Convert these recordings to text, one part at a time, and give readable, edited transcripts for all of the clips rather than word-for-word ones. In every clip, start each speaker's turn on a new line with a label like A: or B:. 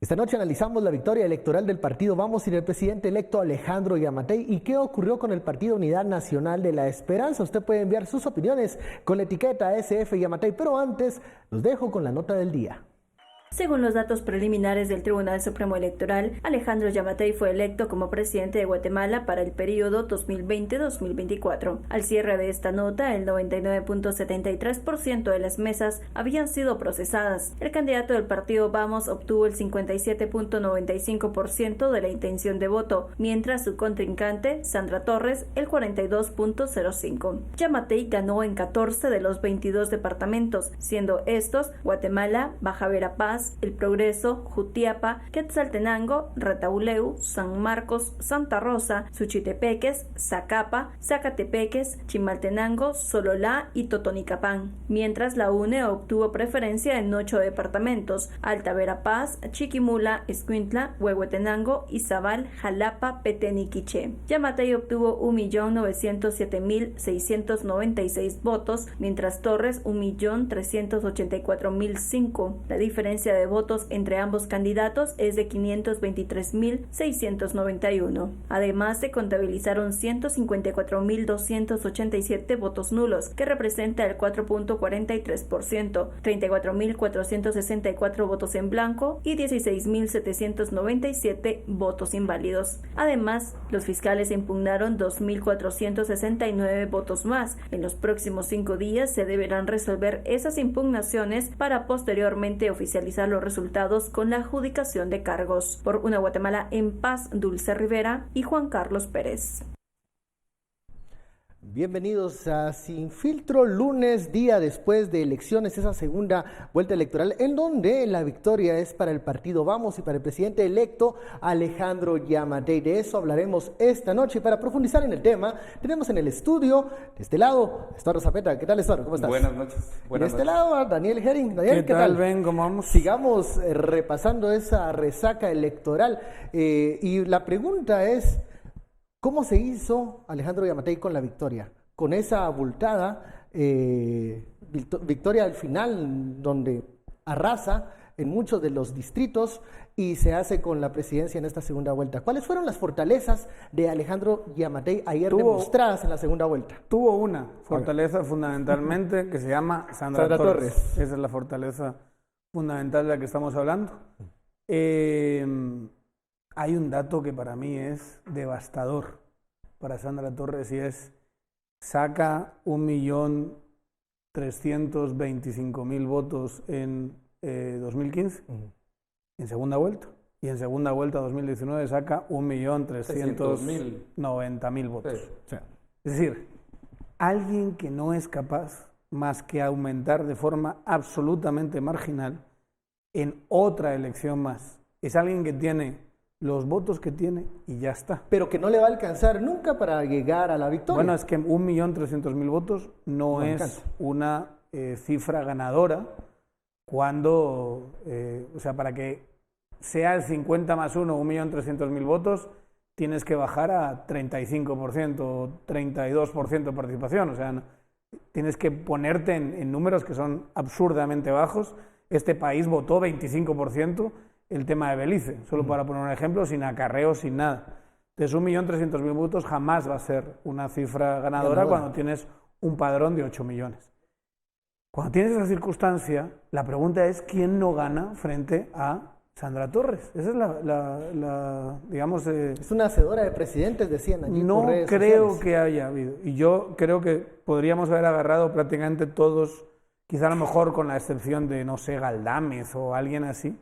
A: Esta noche analizamos la victoria electoral del partido Vamos y del presidente electo Alejandro Giammattei y qué ocurrió con el Partido Unidad Nacional de la Esperanza. Usted puede enviar sus opiniones con la etiqueta SF Giammattei, pero antes los dejo con la nota del día.
B: Según los datos preliminares del Tribunal Supremo Electoral, Alejandro Giammattei fue electo como presidente de Guatemala para el periodo 2020-2024. Al cierre de esta nota, el 99.73% de las mesas habían sido procesadas. El candidato del partido Vamos obtuvo el 57.95% de la intención de voto, mientras su contrincante, Sandra Torres, el 42.05%. Giammattei ganó en 14 de los 22 departamentos, siendo estos Guatemala, Baja Verapaz, El Progreso, Jutiapa, Quetzaltenango, Retauleu, San Marcos, Santa Rosa, Suchitepeques, Zacapa, Zacatepeques, Chimaltenango, Sololá y Totonicapán, mientras la UNE obtuvo preferencia en 8 departamentos: Alta Verapaz, Chiquimula, Escuintla, Huehuetenango, Izabal, Jalapa, Petén y Quiché. Giammattei obtuvo 1.907.696 votos, mientras Torres 1.384.005. La diferencia de votos entre ambos candidatos es de 523.691. Además, se contabilizaron 154.287 votos nulos, que representa el 4.43%, 34.464 votos en blanco y 16.797 votos inválidos. Además, los fiscales impugnaron 2.469 votos más. En los próximos 5 días se deberán resolver esas impugnaciones para posteriormente oficializar los resultados con la adjudicación de cargos. Por una Guatemala en paz, Dulce Rivera y Juan Carlos Pérez.
A: Bienvenidos a Sin Filtro, lunes, día después de elecciones, esa segunda vuelta electoral, en donde la victoria es para el partido Vamos y para el presidente electo Alejandro Giammattei. De eso hablaremos esta noche. Y para profundizar en el tema, tenemos en el estudio, de este lado, Estuardo Zapeta. ¿Qué tal, Estuardo? ¿Cómo estás?
C: Buenas noches.
A: De este lado, a Daniel Herring. Daniel,
D: ¿Qué tal, Ben? ¿Cómo vamos?
A: Sigamos repasando esa resaca electoral. Y la pregunta es, ¿cómo se hizo Alejandro Giammattei con la victoria? Con esa abultada victoria al final, donde arrasa en muchos de los distritos y se hace con la presidencia en esta segunda vuelta. ¿Cuáles fueron las fortalezas de Alejandro Giammattei ayer demostradas en la segunda vuelta?
D: Tuvo una fortaleza fundamentalmente que se llama Sandra Torres. Esa es la fortaleza fundamental de la que estamos hablando. Hay un dato que para mí es devastador para Sandra Torres y es: saca 1.325.000 votos en 2015, en segunda vuelta, y en segunda vuelta 2019 saca 1.390.000 votos.
C: Sí.
D: Es decir, alguien que no es capaz más que aumentar de forma absolutamente marginal en otra elección más. Es alguien que tiene los votos que tiene y ya está.
A: Pero que no le va a alcanzar nunca para llegar a la victoria.
D: Bueno, es que 1.300.000 votos no es alcanza. Una cifra ganadora cuando, o sea, para que sea el 50 más 1, 1.300.000 votos, tienes que bajar a 35% o 32% de participación. O sea, tienes que ponerte en números que son absurdamente bajos. Este país votó 25%. El tema de Belice, solo para poner un ejemplo, sin acarreo, sin nada. Entonces, 1.300.000 votos jamás va a ser una cifra ganadora cuando tienes un padrón de 8 millones. Cuando tienes esa circunstancia, la pregunta es: ¿quién no gana frente a Sandra Torres? Esa es digamos...
A: es una hacedora de presidentes, decían allí.
D: No creo que haya habido. Y yo creo que podríamos haber agarrado prácticamente todos, quizá a lo mejor con la excepción de, no sé, Galdames o alguien así,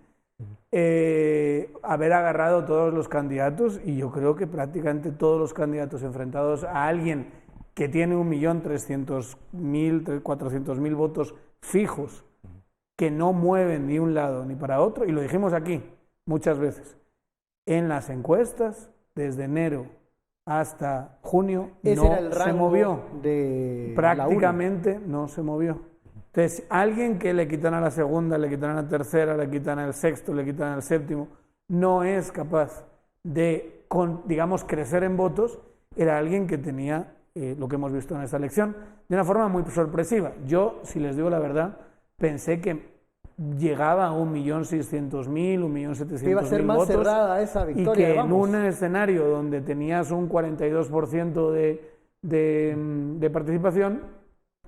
D: haber agarrado todos los candidatos, y yo creo que prácticamente todos los candidatos enfrentados a alguien que tiene 1.300.000, 400.000 votos fijos, que no mueven ni un lado ni para otro, y lo dijimos aquí muchas veces, en las encuestas, desde enero hasta junio, no se movió, prácticamente no se movió. Entonces, alguien que le quitan a la segunda, le quitan a la tercera, le quitan al sexto, le quitan al séptimo, no es capaz de, digamos, crecer en votos, era alguien que tenía lo que hemos visto en esta elección de una forma muy sorpresiva. Yo, si les digo la verdad, pensé que llegaba a 1.600.000, 1.700.000
A: iba a ser más
D: votos,
A: cerrada esa victoria,
D: y que en un escenario donde tenías un 42% de participación,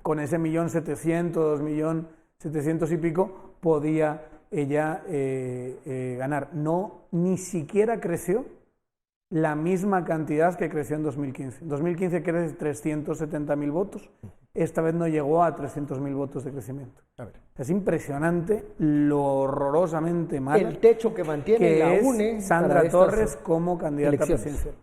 D: con ese 1.700.000, 1.700.000 y pico, podía ella ganar. No, ni siquiera creció la misma cantidad que creció en 2015. En 2015 crece 370.000 votos, esta vez no llegó a 300.000 votos de crecimiento. Es impresionante lo horrorosamente mal
A: el techo que mantiene la UNE
D: Sandra Torres como candidata presidencial.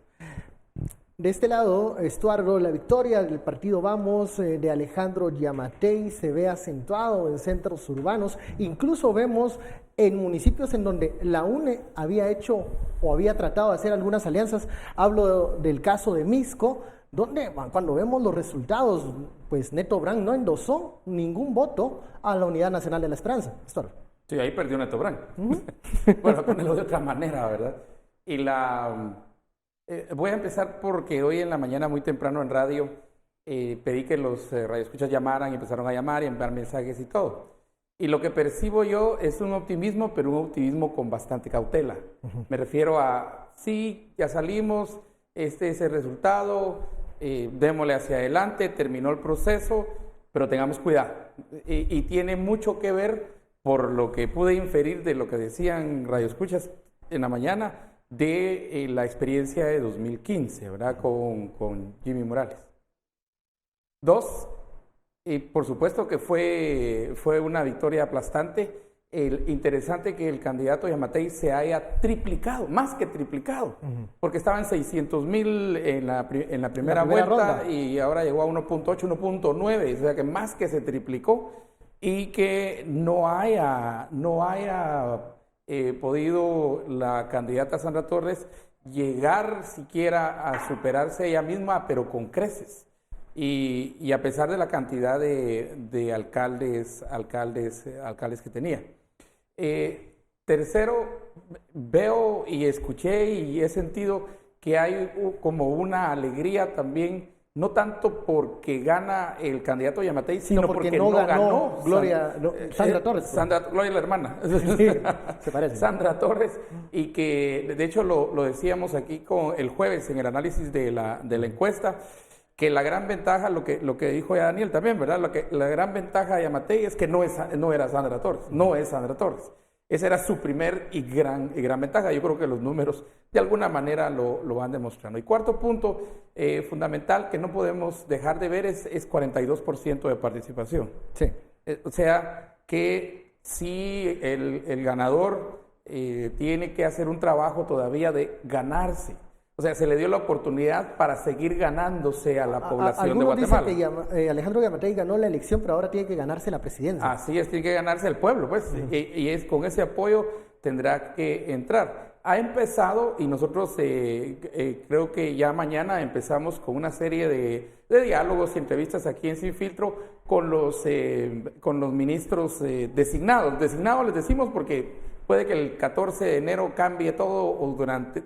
A: De este lado, Estuardo, la victoria del partido Vamos de Alejandro Giammattei se ve acentuado en centros urbanos. Incluso vemos en municipios en donde la UNE había hecho o había tratado de hacer algunas alianzas. Hablo del caso de Misco, donde cuando vemos los resultados, pues Neto Brand no endosó ningún voto a la Unidad Nacional de la Esperanza. Estuardo.
C: Sí, ahí perdió Neto Brand. Bueno, a ponerlo de otra manera, ¿verdad? Y voy a empezar porque hoy en la mañana muy temprano en radio pedí que los radioescuchas llamaran y empezaron a llamar y enviar mensajes y todo. Y lo que percibo yo es un optimismo, pero un optimismo con bastante cautela. Me refiero a, sí, ya salimos, este es el resultado, démosle hacia adelante, terminó el proceso, pero tengamos cuidado. Y tiene mucho que ver, por lo que pude inferir de lo que decían radioescuchas en la mañana, de la experiencia de 2015, ¿verdad? Con Jimmy Morales. 2, por supuesto que fue una victoria aplastante. Interesante que el candidato Giammattei se haya triplicado, más que triplicado, porque estaba en 600.000 en la primera vuelta ronda, y ahora llegó a 1.8, 1.9, o sea que más que se triplicó, y que no haya podido la candidata Sandra Torres llegar siquiera a superarse ella misma, pero con creces. Y a pesar de la cantidad de alcaldes que tenía. Tercero, veo y escuché y he sentido que hay como una alegría también, no tanto porque gana el candidato Giammattei, sino porque no ganó
A: Sandra Torres.
C: Gloria la hermana.
A: Sí, se parece.
C: Sandra Torres, y que de hecho lo decíamos aquí el jueves en el análisis de la encuesta, que la gran ventaja, lo que dijo ya Daniel también, ¿verdad? La gran ventaja de Giammattei es que no era Sandra Torres, no es Sandra Torres. Esa era su primer y gran ventaja. Yo creo que los números de alguna manera lo van demostrando. Y cuarto punto fundamental que no podemos dejar de ver es 42% de participación.
A: Sí.
C: O sea que sí el ganador tiene que hacer un trabajo todavía de ganarse. O sea, se le dio la oportunidad para seguir ganándose a la población de Guatemala.
A: Algunos dicen que Alejandro Giammattei ganó la elección, pero ahora tiene que ganarse la presidencia.
C: Así es, tiene que ganarse el pueblo, pues, y es con ese apoyo tendrá que entrar. Ha empezado, y nosotros creo que ya mañana empezamos con una serie de diálogos y entrevistas aquí en Sin Filtro con los ministros designados. Designados les decimos porque puede que el 14 de enero cambie todo, o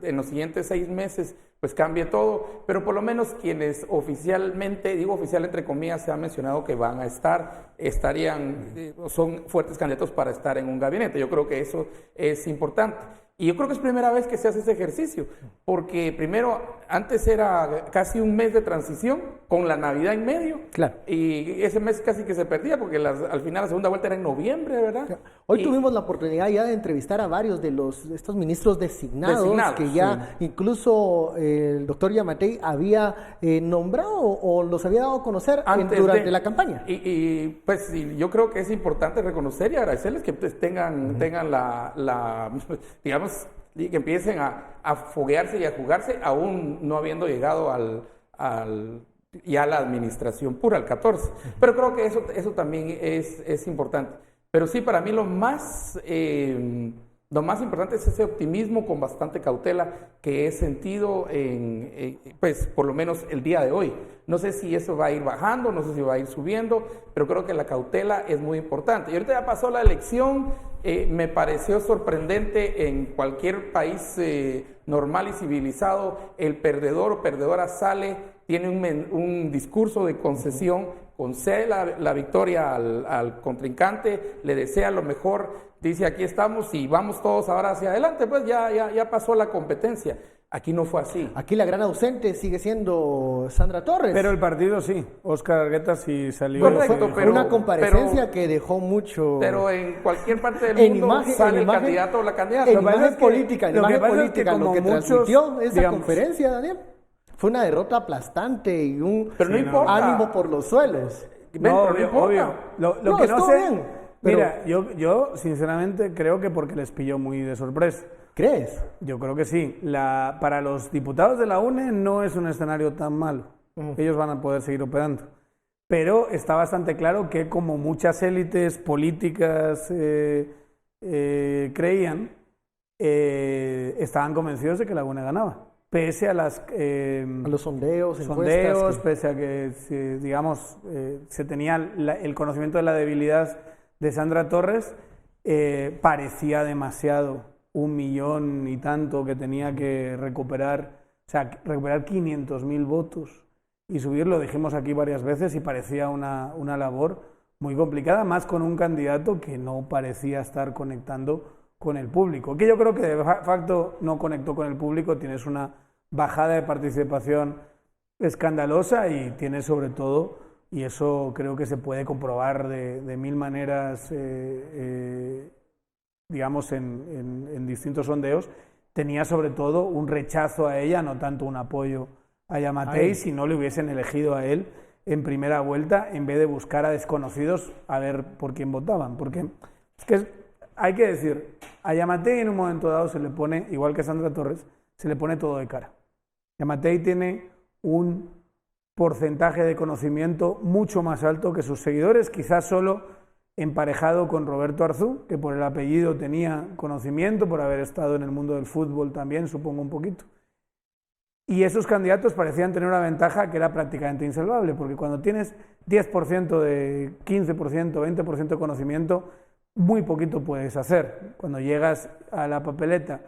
C: en los siguientes 6 meses pues cambie todo, pero por lo menos quienes oficialmente, digo oficial entre comillas, se ha mencionado que van a son fuertes candidatos para estar en un gabinete. Yo creo que eso es importante. Y yo creo que es primera vez que se hace ese ejercicio, porque primero, antes era casi un mes de transición, con la Navidad en medio,
A: claro,
C: y ese mes casi que se perdía, porque al final la segunda vuelta era en noviembre, ¿verdad?
A: Claro. Hoy tuvimos la oportunidad ya de entrevistar a varios de estos ministros designados que ya incluso el doctor Giammattei había nombrado o los había dado a conocer durante la campaña.
C: Y pues yo creo que es importante reconocer y agradecerles que pues, tengan digamos, y que empiecen a foguearse y a jugarse, aún no habiendo llegado ya a la administración pura, al 14. Pero creo que eso también es importante. Pero sí, para mí lo más importante es ese optimismo con bastante cautela que he sentido pues por lo menos el día de hoy. No sé si eso va a ir bajando, no sé si va a ir subiendo, pero creo que la cautela es muy importante. Y ahorita ya pasó la elección, me pareció sorprendente en cualquier país normal y civilizado, el perdedor o perdedora sale, tiene un discurso de concesión, concede la victoria al contrincante, le desea lo mejor, dice aquí estamos y vamos todos ahora hacia adelante, pues ya pasó la competencia. Aquí no fue así.
A: Aquí la gran ausente sigue siendo Sandra Torres.
D: Pero el partido sí. Óscar Argueta sí salió.
C: Correcto,
A: fue una comparecencia que dejó mucho.
C: Pero en cualquier parte del mundo sale el candidato o la candidata.
A: En imagen política, lo que transmitió esa
D: digamos,
A: conferencia, Daniel, fue una derrota aplastante y un
C: pero no importa.
A: ánimo por los suelos.
D: No, obvio. Lo que no sé.
A: Bien, pero...
D: Mira, yo sinceramente creo que porque les pilló muy de sorpresa.
A: ¿Crees?
D: Yo creo que sí. Para los diputados de la UNE no es un escenario tan malo. Ellos van a poder seguir operando. Pero está bastante claro que como muchas élites políticas creían, estaban convencidos de que la UNE ganaba. Pese a a
A: los sondeos, encuestas,
D: pese a que, digamos, se tenía el conocimiento de la debilidad de Sandra Torres, parecía demasiado 1 millón y tanto que tenía que recuperar, o sea, recuperar 500.000 votos y subirlo, dijimos aquí varias veces, y parecía una labor muy complicada, más con un candidato que no parecía estar conectando con el público, que yo creo que de facto no conectó con el público. Tienes una bajada de participación escandalosa y tienes sobre todo, y eso creo que se puede comprobar de mil maneras, digamos, en distintos sondeos, tenía sobre todo un rechazo a ella, no tanto un apoyo a Yamatei, si no le hubiesen elegido a él en primera vuelta, en vez de buscar a desconocidos a ver por quién votaban. Porque es que hay que decir, a Yamatei en un momento dado se le pone, igual que a Sandra Torres, se le pone todo de cara. Yamatei tiene un porcentaje de conocimiento mucho más alto que sus seguidores, quizás solo emparejado con Roberto Arzú, que por el apellido tenía conocimiento, por haber estado en el mundo del fútbol también, supongo un poquito. Y esos candidatos parecían tener una ventaja que era prácticamente insalvable, porque cuando tienes 10% de 15%, 20% de conocimiento, muy poquito puedes hacer. Cuando llegas a la papeleta,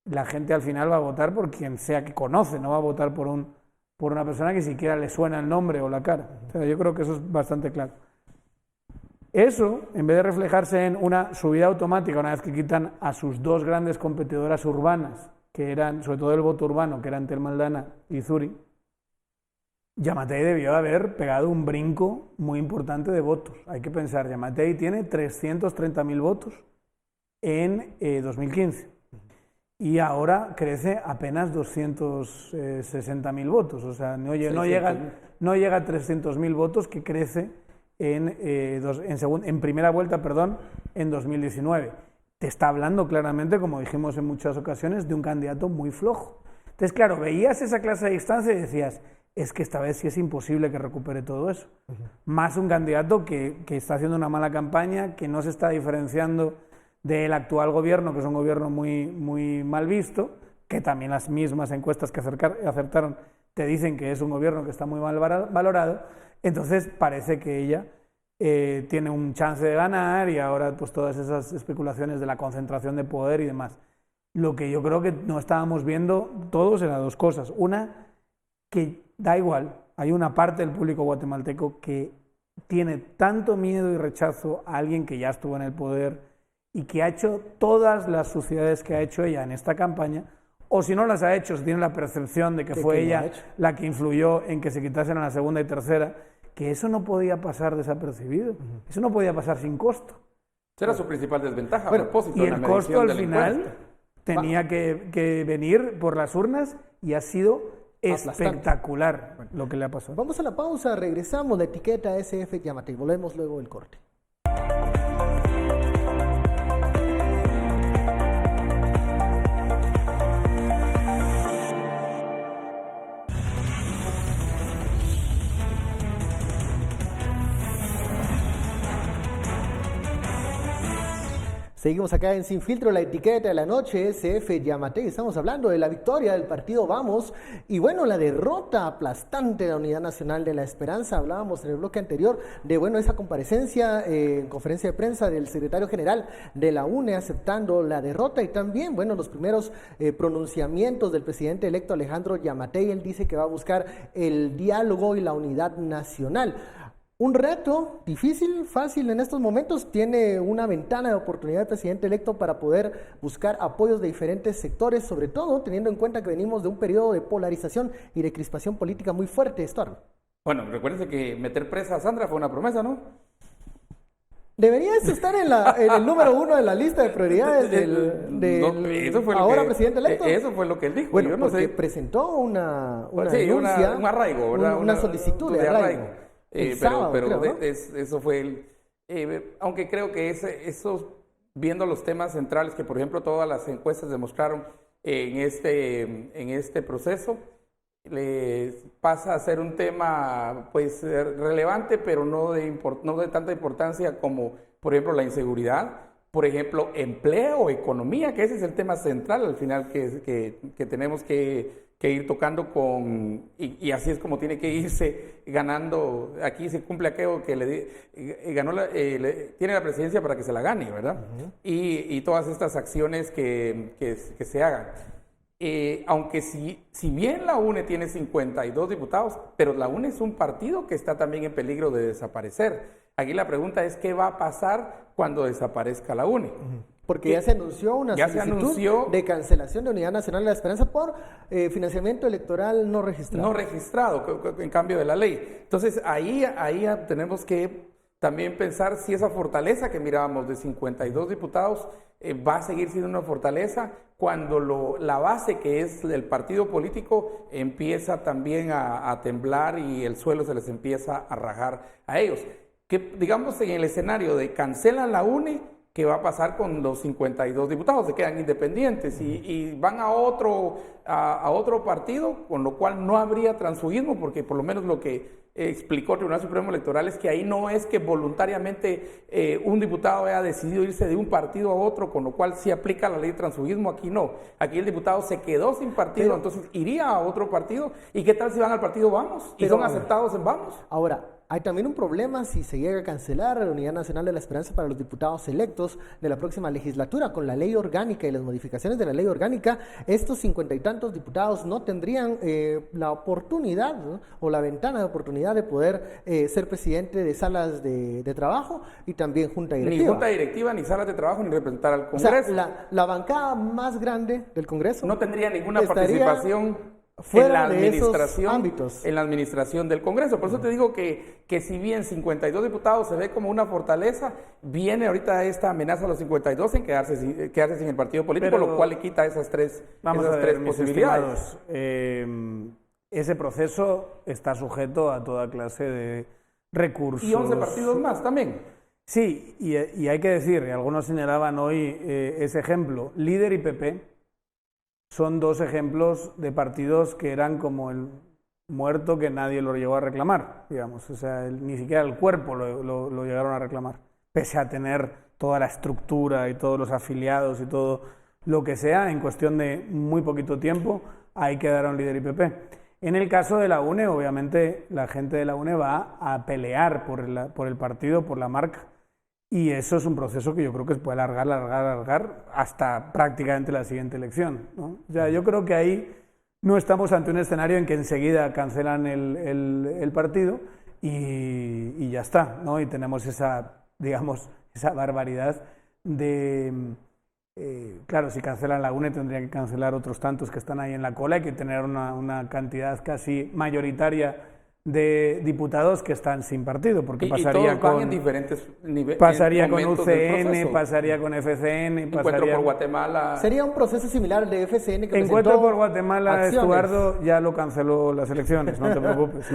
D: la gente al final va a votar por quien sea que conoce, no va a votar por una persona que siquiera le suena el nombre o la cara. O sea, yo creo que eso es bastante claro. Eso, en vez de reflejarse en una subida automática, una vez que quitan a sus dos grandes competidoras urbanas, que eran, sobre todo el voto urbano, que eran Telma Aldana y Zuri, Yamatei debió haber pegado un brinco muy importante de votos. Hay que pensar, Yamatei tiene 330.000 votos en 2015 y ahora crece apenas 260.000 votos. O sea, no llega a 300.000 votos, que crece en primera vuelta, en 2019. Te está hablando claramente, como dijimos en muchas ocasiones, de un candidato muy flojo. Entonces, claro, veías esa clase de distancia y decías, es que esta vez sí es imposible que recupere todo eso. Más un candidato que está haciendo una mala campaña, que no se está diferenciando del actual gobierno, que es un gobierno muy, muy mal visto, que también las mismas encuestas que acertaron te dicen que es un gobierno que está muy mal valorado. Entonces parece que ella tiene un chance de ganar, y ahora pues todas esas especulaciones de la concentración de poder y demás. Lo que yo creo que no estábamos viendo todos eran dos cosas. Una, que da igual, hay una parte del público guatemalteco que tiene tanto miedo y rechazo a alguien que ya estuvo en el poder y que ha hecho todas las suciedades que ha hecho ella en esta campaña, o si no las ha hecho, si tiene la percepción de que fue ella la que influyó en que se quitasen a la segunda y tercera, que eso no podía pasar desapercibido, eso no podía pasar sin costo.
C: Esa era su principal desventaja.
D: Bueno, y el costo al final tenía que venir por las urnas, y ha sido espectacular lo que le ha pasado.
A: Vamos a la pausa, regresamos, la etiqueta SF Yamatei, volvemos luego del corte. Seguimos acá en Sin Filtro, la etiqueta de la noche, SF Yamatei. Estamos hablando de la victoria del partido Vamos y bueno, la derrota aplastante de la Unidad Nacional de la Esperanza. Hablábamos en el bloque anterior de esa comparecencia en conferencia de prensa del secretario general de la UNE aceptando la derrota, y también los primeros pronunciamientos del presidente electo Alejandro Yamatei. Él dice que va a buscar el diálogo y la unidad nacional. Un reto difícil, fácil en estos momentos, tiene una ventana de oportunidad el presidente electo para poder buscar apoyos de diferentes sectores, sobre todo teniendo en cuenta que venimos de un periodo de polarización y de crispación política muy fuerte, Stuart.
C: Bueno, recuérdense que meter presa a Sandra fue una promesa, ¿no?
A: Debería estar en el número 1 de la lista de prioridades del presidente electo.
C: Eso fue lo que él dijo.
A: Bueno,
C: yo no sé.
A: presentó una
C: Sí,
A: denuncia,
C: un arraigo, ¿verdad?
A: Una solicitud de arraigo.
C: Eso fue aunque creo que eso, viendo los temas centrales que, por ejemplo, todas las encuestas demostraron en este proceso, les pasa a ser un tema pues relevante, pero no de tanta importancia como, por ejemplo, la inseguridad, por ejemplo, empleo, economía, que ese es el tema central al final que tenemos que ir tocando y así es como tiene que irse ganando. Aquí se cumple aquello que tiene la presidencia para que se la gane, ¿verdad? Uh-huh. Y todas estas acciones que se hagan. Aunque si bien la UNE tiene 52 diputados, pero la UNE es un partido que está también en peligro de desaparecer. Aquí la pregunta es, ¿qué va a pasar cuando desaparezca la UNE?
A: Porque ya se anunció una solicitud de cancelación de Unidad Nacional de la Esperanza por financiamiento electoral no registrado.
C: No registrado, en cambio de la ley. Entonces, ahí tenemos que también pensar si esa fortaleza que mirábamos de 52 diputados va a seguir siendo una fortaleza cuando la base que es el partido político empieza también a temblar y el suelo se les empieza a rajar a ellos. Que digamos en el escenario de cancelan la UNE, ¿qué va a pasar con los 52 diputados? Se quedan independientes y van a otro partido, con lo cual no habría transfugismo, porque por lo menos lo que explicó el Tribunal Supremo Electoral es que ahí no es que voluntariamente un diputado haya decidido irse de un partido a otro, con lo cual sí aplica la ley de transfugismo. Aquí no. Aquí el diputado se quedó sin partido, entonces iría a otro partido. ¿Y qué tal si van al partido Vamos? ¿Y son aceptados en Vamos?
A: Ahora, hay también un problema si se llega a cancelar la Unidad Nacional de la Esperanza para los diputados electos de la próxima legislatura. Con la ley orgánica y las modificaciones de la ley orgánica, estos 50 y tantos diputados no tendrían la oportunidad, ¿no?, o la ventana de oportunidad de poder ser presidente de salas de trabajo y también junta directiva.
C: Ni junta directiva, ni salas de trabajo, ni representar al Congreso.
A: O sea, la bancada más grande del Congreso
C: no tendría ninguna participación
A: fuera de esos ámbitos.
C: En la administración del Congreso. Por eso te digo que si bien 52 diputados se ve como una fortaleza, viene ahorita esta amenaza a los 52 en quedarse sin el partido político, lo cual le quita esas tres posibilidades.
D: Ese proceso está sujeto a toda clase de recursos.
C: Y 11 partidos más también.
D: Sí, y hay que decir, algunos señalaban hoy ese ejemplo, Líder y PP son dos ejemplos de partidos que eran como el muerto que nadie lo llegó a reclamar, digamos. O sea, ni siquiera el cuerpo lo llegaron a reclamar, pese a tener toda la estructura y todos los afiliados y todo lo que sea, en cuestión de muy poquito tiempo, ahí quedaron Líder y PP. En el caso de la UNE, obviamente, la gente de la UNE va a pelear por el partido, por la marca. Y eso es un proceso que yo creo que se puede alargar hasta prácticamente la siguiente elección, ¿no? O sea, yo creo que ahí no estamos ante un escenario en que enseguida cancelan el partido y ya está, ¿no? Y tenemos esa barbaridad de... claro, si cancelan la UNE tendrían que cancelar otros tantos que están ahí en la cola. Hay que tener una cantidad casi mayoritaria de diputados que están sin partido, porque pasaría con
C: diferentes
D: pasaría con UCN, pasaría con FCN,
C: Encuentro por Guatemala.
A: Sería un proceso similar al de FCN que
D: Encuentro por Guatemala, Estuardo ya lo canceló las elecciones, no te preocupes.
C: Sí.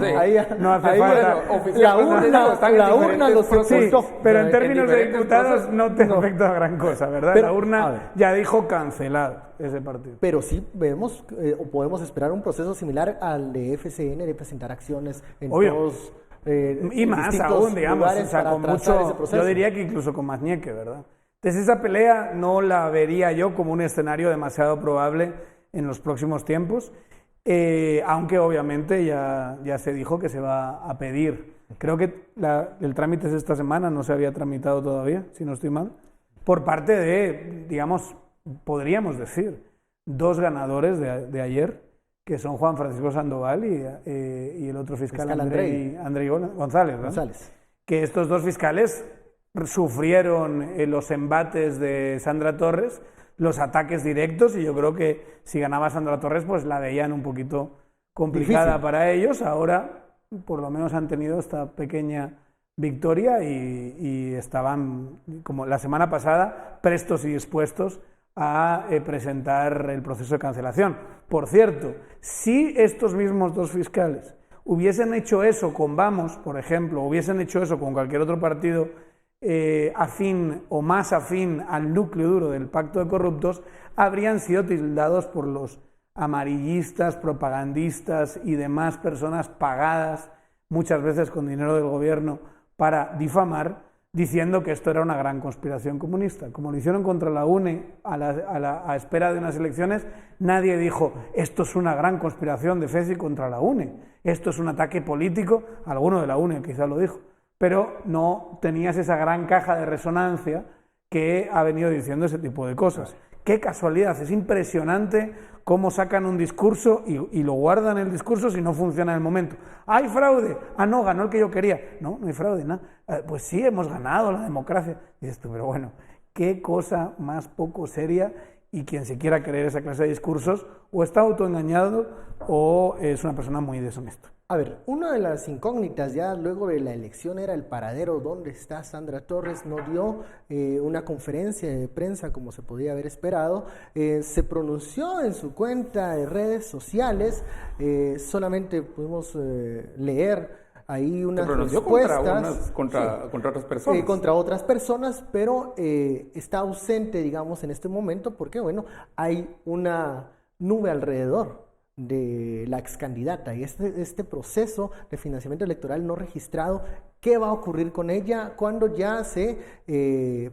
D: No hace falta.
A: La urna lo sepultó.
D: Sí, pero en términos de diputados no te afecta gran cosa, ¿verdad? Pero, la urna ya dijo cancelado ese partido.
A: Pero sí vemos o podemos esperar un proceso similar al de FCN de presentar acciones en todos
D: y más aún, digamos, o sea, con mucho, yo diría que incluso con más ñeque, ¿verdad? Entonces esa pelea no la vería yo como un escenario demasiado probable en los próximos tiempos, aunque obviamente ya se dijo que se va a pedir. Creo que el trámite es esta semana, no se había tramitado todavía, si no estoy mal, por parte de, digamos, podríamos decir, dos ganadores de ayer, que son Juan Francisco Sandoval y el otro fiscal Andrei González, ¿no?
A: González.
D: Que estos dos fiscales sufrieron los embates de Sandra Torres, los ataques directos, y yo creo que si ganaba Sandra Torres, pues la veían un poquito complicada
A: difícil
D: para ellos. Ahora, por lo menos, han tenido esta pequeña victoria y estaban, como la semana pasada, prestos y dispuestos a presentar el proceso de cancelación. Por cierto, si estos mismos dos fiscales hubiesen hecho eso con Vamos, por ejemplo, hubiesen hecho eso con cualquier otro partido afín o más afín al núcleo duro del pacto de corruptos, habrían sido tildados por los amarillistas, propagandistas y demás personas pagadas muchas veces con dinero del gobierno para difamar, diciendo que esto era una gran conspiración comunista. Como lo hicieron contra la UNE a espera de unas elecciones, nadie dijo esto es una gran conspiración de FECI contra la UNE, esto es un ataque político, alguno de la UNE quizá lo dijo, pero no tenías esa gran caja de resonancia que ha venido diciendo ese tipo de cosas. Qué casualidad, es impresionante cómo sacan un discurso y lo guardan el discurso si no funciona en el momento. ¡Hay fraude! Ah, no, ganó el que yo quería. No, no hay fraude, nada. Pues sí, hemos ganado la democracia. Y dices tú, pero bueno, qué cosa más poco seria, y quien se quiera creer esa clase de discursos o está autoengañado o es una persona muy deshonesta.
A: A ver, una de las incógnitas ya luego de la elección era el paradero. ¿Dónde está Sandra Torres? No dio una conferencia de prensa como se podía haber esperado. Se pronunció en su cuenta de redes sociales. Solamente pudimos leer ahí unas respuestas
C: contra otras personas.
A: Contra otras personas, pero está ausente, digamos, en este momento porque, bueno, hay una nube alrededor de la ex candidata y este proceso de financiamiento electoral no registrado. ¿Qué va a ocurrir con ella cuando ya se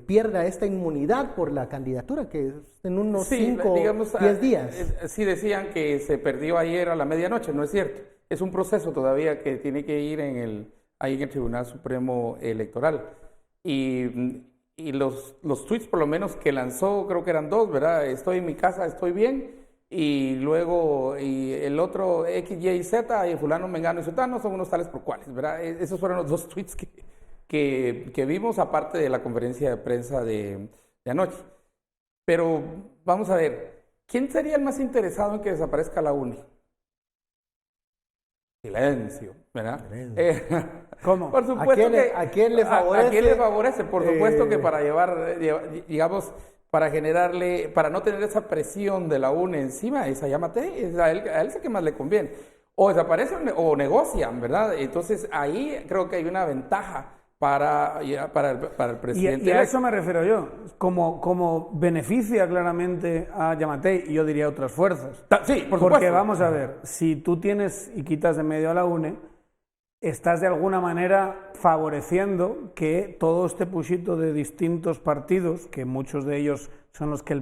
A: pierda esta inmunidad por la candidatura, que es en unos 5 o 10 días?
C: Sí, decían que se perdió ayer a la medianoche, no es cierto. Es un proceso todavía que tiene que ir ahí en el Tribunal Supremo Electoral. Y los tweets, por lo menos, que lanzó, creo que eran 2, ¿verdad? Estoy en mi casa, estoy bien. Y luego, y el otro X, Y, Z, y fulano, mengano y sutano, son unos tales por cuales, ¿verdad? Esos fueron los 2 tweets que vimos, aparte de la conferencia de prensa de anoche. Pero vamos a ver, ¿quién sería el más interesado en que desaparezca la UNE? Silencio, ¿verdad?
D: ¿Cómo?
C: Por supuesto
A: ¿A quién le favorece?
C: ¿A quién le favorece? Por supuesto que para digamos, para generarle, para no tener esa presión de la UNE encima, es a Yamatei, a él es el que más le conviene. O desaparecen o negocian, ¿verdad? Entonces ahí creo que hay una ventaja para el presidente.
D: Y a eso me refiero yo, como beneficia claramente a Yamatei, y yo diría otras fuerzas.
C: Sí, por
D: Porque
C: supuesto.
D: vamos a ver, si tú tienes y quitas de medio a la UNE, estás de alguna manera favoreciendo que todo este puchito de distintos partidos, que muchos de ellos son los que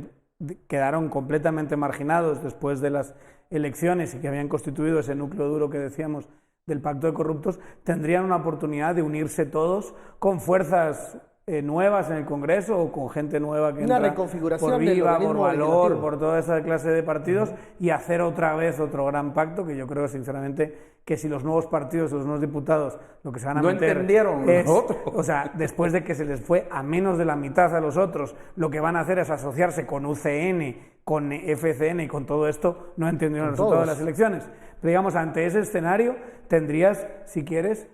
D: quedaron completamente marginados después de las elecciones y que habían constituido ese núcleo duro que decíamos del pacto de corruptos, tendrían una oportunidad de unirse todos con fuerzas nuevas en el Congreso o con gente nueva que
A: una
D: entra
A: reconfiguración
D: por Viva,
A: del
D: por Valor,
A: legislativo,
D: por toda esa clase de partidos, y hacer otra vez otro gran pacto, que yo creo sinceramente que si los nuevos partidos, los nuevos diputados, lo que se van a
C: no
D: meter
C: entendieron
D: es,
C: nosotros.
D: o sea, después de que se les fue a menos de la mitad a los otros, lo que van a hacer es asociarse con UCN, con FCN y con todo esto, no entendieron el resultado de las elecciones. Pero digamos, ante ese escenario tendrías, si quieres,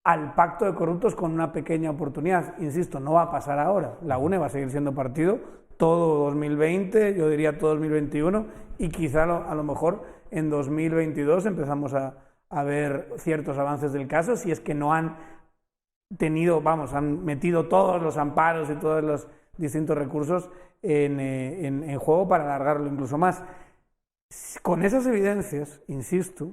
D: al pacto de corruptos con una pequeña oportunidad. Insisto, no va a pasar ahora. La UNE va a seguir siendo partido todo 2020, yo diría todo 2021, y quizá a lo mejor en 2022 empezamos a ver ciertos avances del caso, si es que no han tenido, han metido todos los amparos y todos los distintos recursos en juego para alargarlo incluso más. Con esas evidencias, insisto,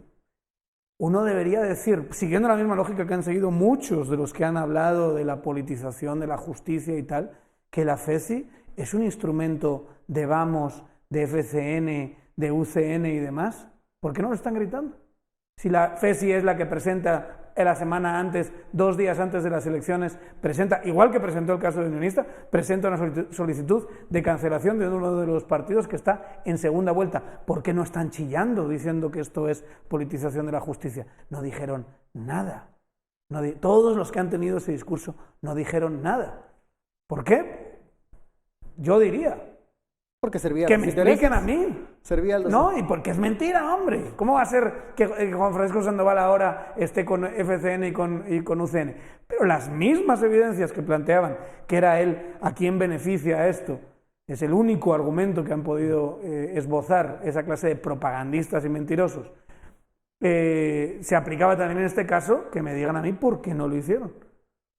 D: uno debería decir, siguiendo la misma lógica que han seguido muchos de los que han hablado de la politización de la justicia y tal, que la FECI es un instrumento de Vamos, de FCN, de UCN y demás. ¿Por qué no lo están gritando? Si la FECI es la que presenta en la semana antes, 2 días antes de las elecciones, presenta, igual que presentó el caso de Unionista, presenta una solicitud de cancelación de uno de los partidos que está en segunda vuelta. ¿Por qué no están chillando diciendo que esto es politización de la justicia? No dijeron nada. Todos los que han tenido ese discurso no dijeron nada. ¿Por qué? Yo diría
A: porque servía
D: que me expliquen a mí.
A: Servía
D: no, y porque es mentira, hombre. ¿Cómo va a ser que Juan Francisco Sandoval ahora esté con FCN y con UCN? Pero las mismas evidencias que planteaban que era él a quien beneficia esto, es el único argumento que han podido esbozar esa clase de propagandistas y mentirosos, se aplicaba también en este caso, que me digan a mí por qué no lo hicieron.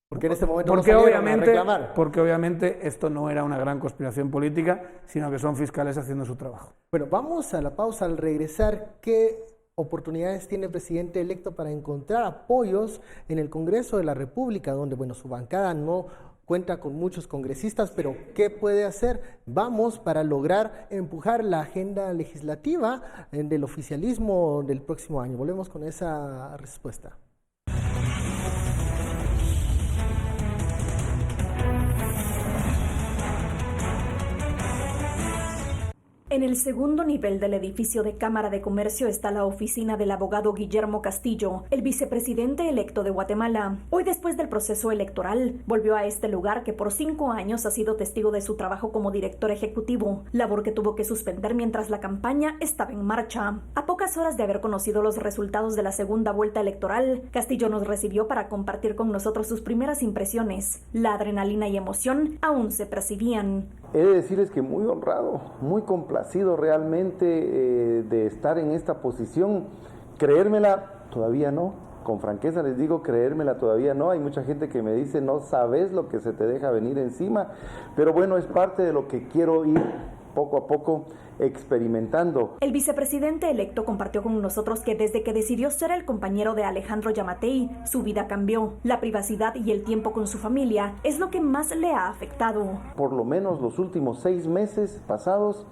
A: Porque en ese momento no salieron a reclamar.
D: Porque obviamente esto no era una gran conspiración política, sino que son fiscales haciendo su trabajo.
A: Bueno, vamos a la pausa. Al regresar, ¿qué oportunidades tiene el presidente electo para encontrar apoyos en el Congreso de la República, donde, bueno, su bancada no cuenta con muchos congresistas, pero ¿qué puede hacer? Vamos para lograr empujar la agenda legislativa del oficialismo del próximo año. Volvemos con esa respuesta.
B: En el segundo nivel del edificio de Cámara de Comercio está la oficina del abogado Guillermo Castillo, el vicepresidente electo de Guatemala. Hoy, después del proceso electoral, volvió a este lugar que por 5 años ha sido testigo de su trabajo como director ejecutivo, labor que tuvo que suspender mientras la campaña estaba en marcha. A pocas horas de haber conocido los resultados de la segunda vuelta electoral, Castillo nos recibió para compartir con nosotros sus primeras impresiones. La adrenalina y emoción aún se percibían.
E: He de decirles que muy honrado, muy complacido realmente de estar en esta posición. Creérmela, todavía no. Con franqueza les digo, creérmela todavía no. Hay mucha gente que me dice, no sabes lo que se te deja venir encima. Pero bueno, es parte de lo que quiero ir poco a poco experimentando.
B: El vicepresidente electo compartió con nosotros que desde que decidió ser el compañero de Alejandro Yamatei, su vida cambió. La privacidad y el tiempo con su familia es lo que más le ha afectado.
E: Por lo menos los últimos 6 meses pasados,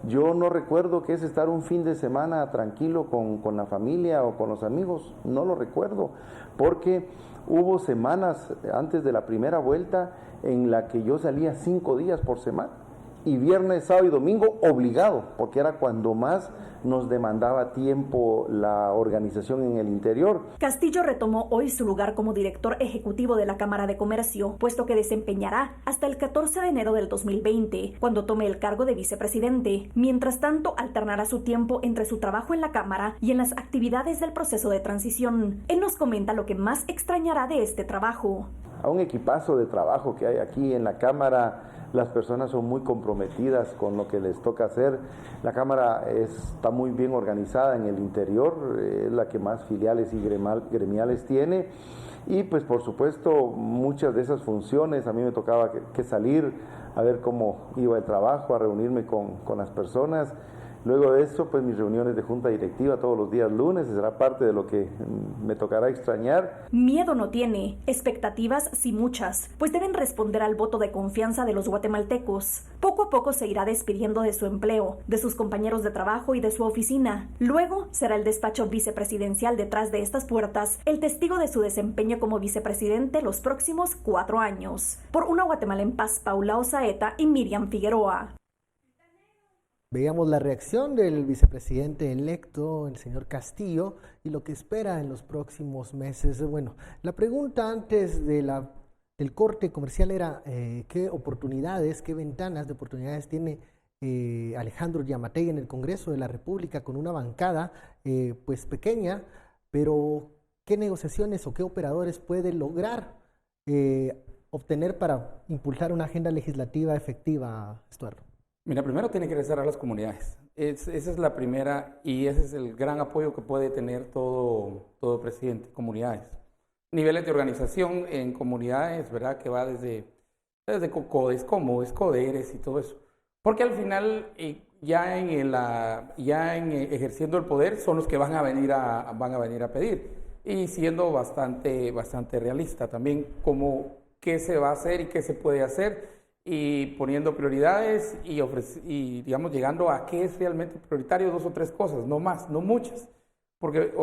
E: yo no recuerdo qué es estar un fin de semana tranquilo con la familia o con los amigos. No lo recuerdo, porque hubo semanas antes de la primera vuelta en la que yo salía 5 días por semana. Y viernes, sábado y domingo obligado, porque era cuando más nos demandaba tiempo la organización en el interior.
B: Castillo retomó hoy su lugar como director ejecutivo de la Cámara de Comercio, puesto que desempeñará hasta el 14 de enero del 2020, cuando tome el cargo de vicepresidente. Mientras tanto, alternará su tiempo entre su trabajo en la Cámara y en las actividades del proceso de transición. Él nos comenta lo que más extrañará de este trabajo.
E: A un equipazo de trabajo que hay aquí en la Cámara. Las personas son muy comprometidas con lo que les toca hacer. La Cámara está muy bien organizada en el interior, es la que más filiales y gremiales tiene. Y pues por supuesto muchas de esas funciones a mí me tocaba que salir a ver cómo iba el trabajo, a reunirme con las personas. Luego de eso, pues mis reuniones de junta directiva todos los días lunes será parte de lo que me tocará extrañar.
B: Miedo no tiene, expectativas sí muchas, pues deben responder al voto de confianza de los guatemaltecos. Poco a poco se irá despidiendo de su empleo, de sus compañeros de trabajo y de su oficina. Luego será el despacho vicepresidencial detrás de estas puertas el testigo de su desempeño como vicepresidente los próximos 4 años. Por Una Guatemala en Paz, Paula Osaeta y Miriam Figueroa.
A: Veíamos la reacción del vicepresidente electo, el señor Castillo, y lo que espera en los próximos meses. Bueno, la pregunta antes de del corte comercial era qué oportunidades, qué ventanas de oportunidades tiene Alejandro Yamatei en el Congreso de la República con una bancada pues pequeña, pero qué negociaciones o qué operadores puede lograr obtener para impulsar una agenda legislativa efectiva, Estuardo.
C: Mira, primero tiene que regresar a las comunidades. Esa es la primera y ese es el gran apoyo que puede tener todo presidente, comunidades. Niveles de organización en comunidades, ¿verdad? Que va desde COCODES, COMODES, CODERES y todo eso. Porque al final, ya en ejerciendo el poder, son los que van a venir a pedir. Y siendo bastante realista también, como qué se va a hacer y qué se puede hacer, y poniendo prioridades y digamos, llegando a qué es realmente prioritario, 2 o 3 cosas, no más, no muchas. Porque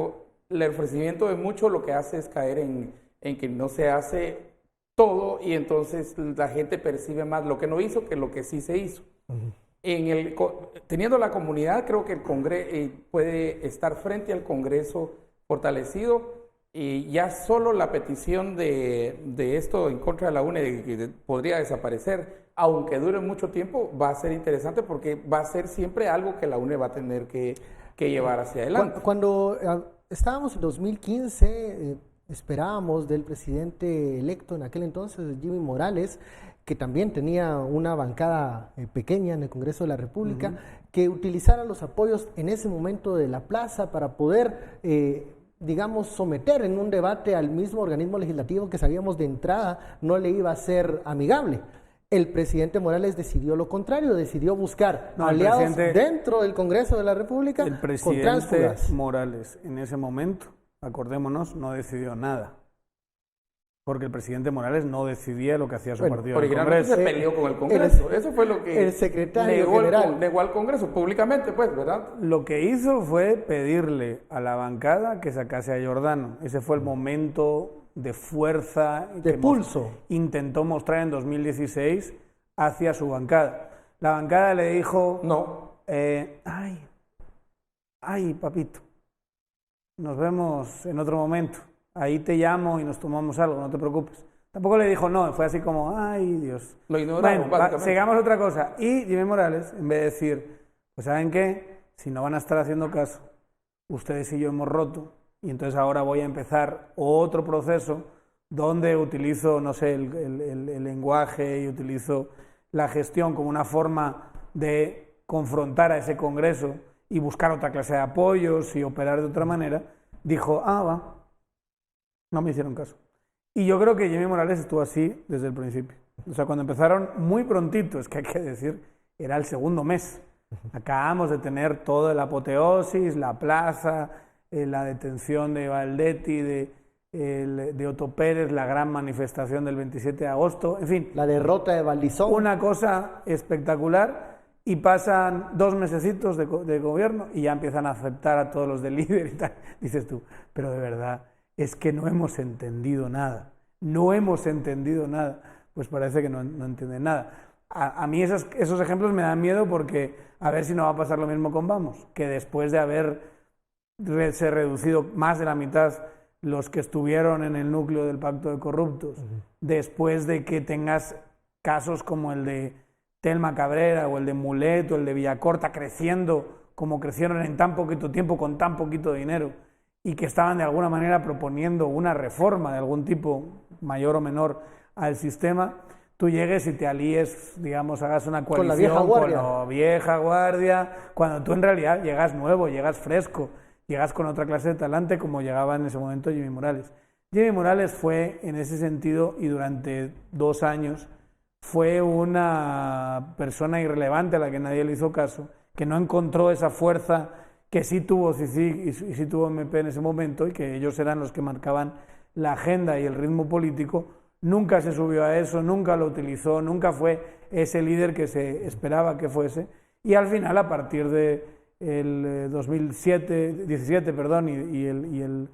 C: el ofrecimiento de mucho lo que hace es caer en que no se hace todo y entonces la gente percibe más lo que no hizo que lo que sí se hizo. Teniendo la comunidad, creo que el Congreso puede estar frente al Congreso fortalecido y ya solo la petición de esto en contra de la UNE que podría desaparecer, aunque dure mucho tiempo, va a ser interesante porque va a ser siempre algo que la UNE va a tener que llevar hacia adelante.
A: Cuando estábamos en 2015, esperábamos del presidente electo en aquel entonces, Jimmy Morales, que también tenía una bancada pequeña en el Congreso de la República, que utilizara los apoyos en ese momento de la plaza para poder, digamos, someter en un debate al mismo organismo legislativo que sabíamos de entrada no le iba a ser amigable. El presidente Morales decidió lo contrario, decidió buscar aliados dentro del Congreso de la República
D: con tránsfugas. El presidente Morales en ese momento, acordémonos, no decidió nada. Porque el presidente Morales no decidía lo que hacía su partido en el Congreso.
C: Se peleó con el Congreso. Eso fue lo que
A: el secretario general
C: negó al Congreso públicamente, pues, ¿verdad?
D: Lo que hizo fue pedirle a la bancada que sacase a Giordano. Ese fue el momento de fuerza
A: de pulso
D: intentó mostrar en 2016 hacia su bancada. La bancada le dijo:
C: no,
D: ay, papito, nos vemos en otro momento. Ahí te llamo y nos tomamos algo, no te preocupes. Tampoco le dijo no, fue así como, ay, Dios.
C: Lo ignoraron,
D: bueno, sigamos otra cosa. Y Jimmy Morales, en vez de decir, pues ¿saben qué? Si no van a estar haciendo caso, ustedes y yo hemos roto, y entonces ahora voy a empezar otro proceso donde utilizo, no sé, el lenguaje y utilizo la gestión como una forma de confrontar a ese Congreso y buscar otra clase de apoyos y operar de otra manera, dijo, va. No me hicieron caso. Y yo creo que Jimmy Morales estuvo así desde el principio. O sea, cuando empezaron muy prontito, es que hay que decir, era el segundo mes. Acabamos de tener toda la apoteosis, la plaza, la detención de Valdetti, de Otto Pérez, la gran manifestación del 27 de agosto, en fin.
A: La derrota de Valdizón.
D: Una cosa espectacular y pasan 2 mesecitos de gobierno y ya empiezan a aceptar a todos los del líder y tal. Dices tú, pero de verdad... es que no hemos entendido nada. Pues parece que no entienden nada. A mí esos ejemplos me dan miedo porque a ver si no va a pasar lo mismo con Vamos, que después de haberse reducido más de la mitad los que estuvieron en el núcleo del pacto de corruptos, después de que tengas casos como el de Telma Cabrera o el de Mulet o el de Villacorta creciendo como crecieron en tan poquito tiempo con tan poquito dinero, y que estaban de alguna manera proponiendo una reforma de algún tipo, mayor o menor, al sistema, tú llegues y te alíes, digamos, hagas una coalición con la vieja guardia, cuando tú en realidad llegas nuevo, llegas fresco, llegas con otra clase de talante como llegaba en ese momento Jimmy Morales. Jimmy Morales fue, en ese sentido, y durante 2 años, fue una persona irrelevante a la que nadie le hizo caso, que no encontró esa fuerza que sí tuvo sí tuvo MP en ese momento y que ellos eran los que marcaban la agenda y el ritmo político, nunca se subió a eso, nunca lo utilizó, nunca fue ese líder que se esperaba que fuese, y al final, a partir de el 17 y el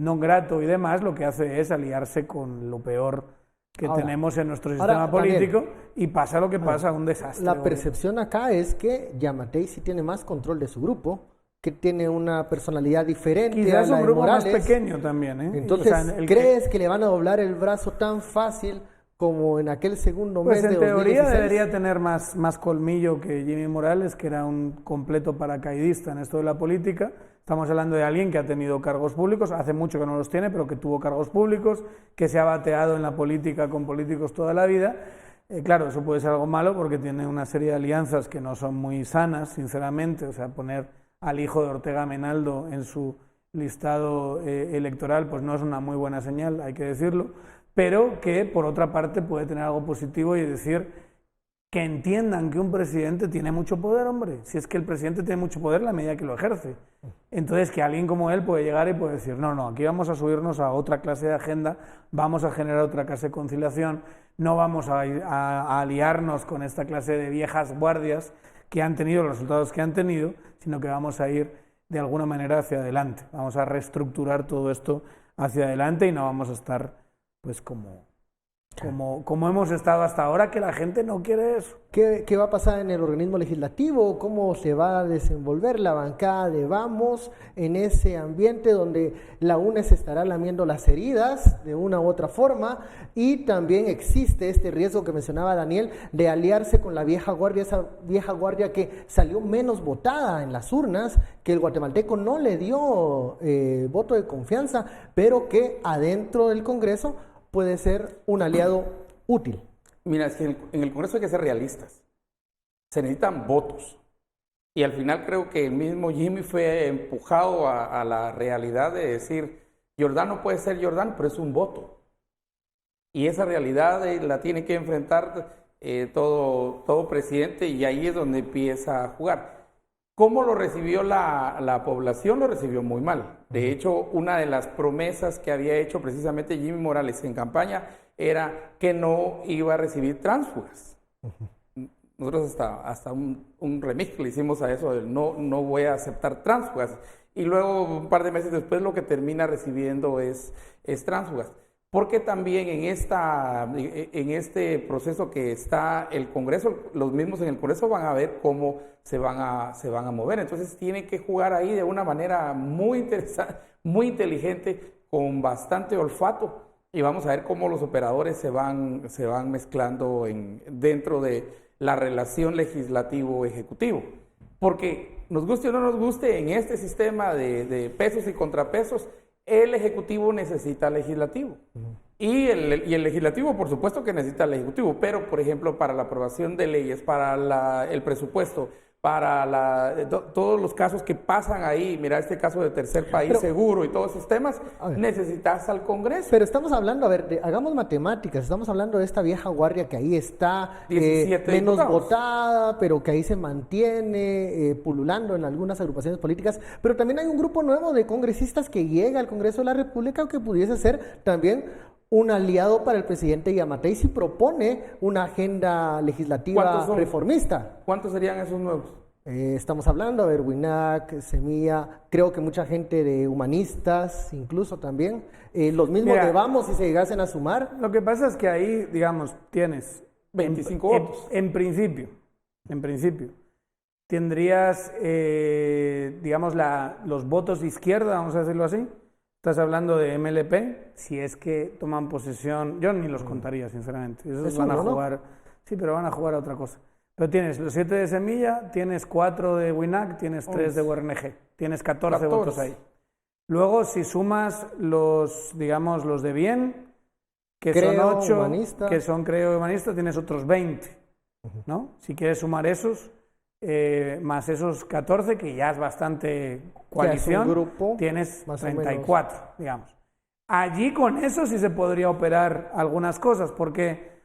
D: non grato y demás, lo que hace es aliarse con lo peor que tenemos en nuestro sistema político, y pasa lo que pasa, un desastre.
A: La percepción acá es que Giammattei sí tiene más control de su grupo, que tiene una personalidad diferente.
D: Quizás
A: a la
D: un grupo
A: de Morales.
D: más pequeño también, ¿eh?
A: Entonces, ¿crees que le van a doblar el brazo tan fácil como en aquel segundo mes de 2016?
D: Pues en teoría debería tener más colmillo que Jimmy Morales, que era un completo paracaidista en esto de la política. Estamos hablando de alguien que ha tenido cargos públicos, hace mucho que no los tiene, pero que tuvo cargos públicos, que se ha bateado en la política con políticos toda la vida. Claro, eso puede ser algo malo porque tiene una serie de alianzas que no son muy sanas, sinceramente. O sea, poner al hijo de Ortega Menaldo en su listado electoral pues no es una muy buena señal, hay que decirlo, pero que por otra parte puede tener algo positivo y decir que entiendan que un presidente tiene mucho poder, hombre. Si es que el presidente tiene mucho poder en la medida que lo ejerce. Entonces, que alguien como él puede llegar y puede decir, no, aquí vamos a subirnos a otra clase de agenda, vamos a generar otra clase de conciliación, no vamos a aliarnos con esta clase de viejas guardias que han tenido los resultados que han tenido, sino que vamos a ir de alguna manera hacia adelante. Vamos a reestructurar todo esto hacia adelante y no vamos a estar pues como hemos estado hasta ahora, que la gente no quiere eso.
A: ¿Qué va a pasar en el organismo legislativo? ¿Cómo se va a desenvolver la bancada de Vamos en ese ambiente donde la UNE se estará lamiendo las heridas de una u otra forma? Y también existe este riesgo que mencionaba Daniel de aliarse con la vieja guardia, esa vieja guardia que salió menos votada en las urnas, que el guatemalteco no le dio voto de confianza, pero que adentro del Congreso puede ser un aliado útil.
C: Mira, es que en el Congreso hay que ser realistas. Se necesitan votos. Y al final creo que el mismo Jimmy fue empujado a la realidad de decir, Jordán no puede ser Jordán, pero es un voto. Y esa realidad la tiene que enfrentar todo presidente, y ahí es donde empieza a jugar. ¿Cómo lo recibió la población? Lo recibió muy mal. De hecho, una de las promesas que había hecho precisamente Jimmy Morales en campaña era que no iba a recibir tránsfugas. Nosotros hasta un remix le hicimos a eso, de no voy a aceptar tránsfugas. Y luego, un par de meses después, lo que termina recibiendo es tránsfugas. Porque también en este proceso que está el Congreso, los mismos en el Congreso van a ver cómo se van a mover. Entonces tienen que jugar ahí de una manera muy interesante, muy inteligente, con bastante olfato. Y vamos a ver cómo los operadores se van mezclando dentro de la relación legislativo-ejecutivo. Porque nos guste o no nos guste, en este sistema de pesos y contrapesos, el Ejecutivo necesita al Legislativo. Y el Legislativo, por supuesto que necesita al Ejecutivo, pero, por ejemplo, para la aprobación de leyes, para el presupuesto, para todos los casos que pasan ahí, mira este caso de tercer país seguro y todos esos temas, necesitas al Congreso.
A: Pero estamos hablando, hagamos matemáticas, estamos hablando de esta vieja guardia que ahí está, menos votada, pero que ahí se mantiene pululando en algunas agrupaciones políticas, pero también hay un grupo nuevo de congresistas que llega al Congreso de la República que pudiese ser también un aliado para el presidente Yamatei si propone una agenda legislativa reformista.
C: ¿Cuántos serían esos nuevos?
A: Estamos hablando, Winac, Semilla, creo que mucha gente de humanistas, incluso también, los mismos de Vamos, si se llegasen a sumar.
D: Lo que pasa es que ahí, digamos, tienes
C: 25 votos.
D: En principio, tendrías, digamos, los votos de izquierda, vamos a decirlo así. Estás hablando de MLP, si es que toman posesión, yo ni los contaría, sinceramente. Esos van a jugar, ¿no? Sí, pero van a jugar a otra cosa. Pero tienes los 7 de Semilla, tienes 4 de Winac, tienes 3 de URNG, tienes 14 votos ahí. Luego, si sumas los de Bien, que son 8, humanista, que son creo humanistas, tienes otros 20, ¿no? Si quieres sumar esos, más esos 14, que ya es bastante coalición, grupo, tienes 34, digamos. Allí con eso sí se podría operar algunas cosas, porque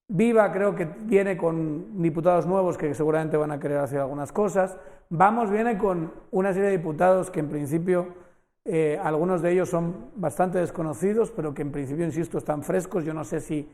D: Viva creo que viene con diputados nuevos que seguramente van a querer hacer algunas cosas. Vamos viene con una serie de diputados que en principio, algunos de ellos son bastante desconocidos, pero que en principio, insisto, están frescos. Yo no sé si